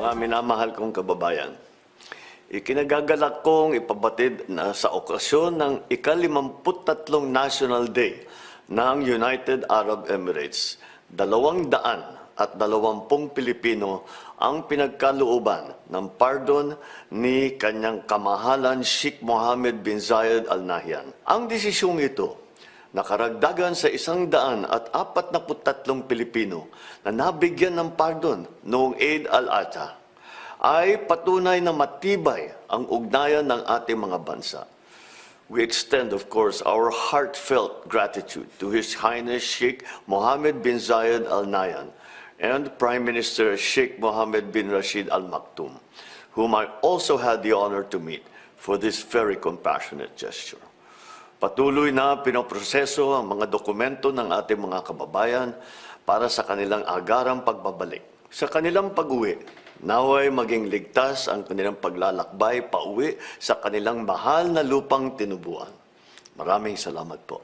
Mga minamahal kong kababayan, ikinagagalak kong ipabatid na sa okasyon ng ika-53 National Day ng United Arab Emirates, 220 Pilipino ang pinagkalooban ng pardon ni kanyang kamahalan Sheikh Mohammed bin Zayed Al Nahyan. Ang desisyong ito, nakaragdagan sa 143 Pilipino na nabigyan ng pardon noong Eid al-Adha, ay patunay na matibay ang ugnayan ng ating mga bansa. We extend, of course, our heartfelt gratitude to His Highness Sheikh Mohammed bin Zayed Al Nahyan and Prime Minister Sheikh Mohammed bin Rashid Al Maktoum, whom I also had the honor to meet for this very compassionate gesture. Patuloy na pinoproseso ang mga dokumento ng ating mga kababayan para sa kanilang agarang pagbabalik. Sa kanilang pag-uwi, naway maging ligtas ang kanilang paglalakbay pauwi sa kanilang mahal na lupang tinubuan. Maraming salamat po.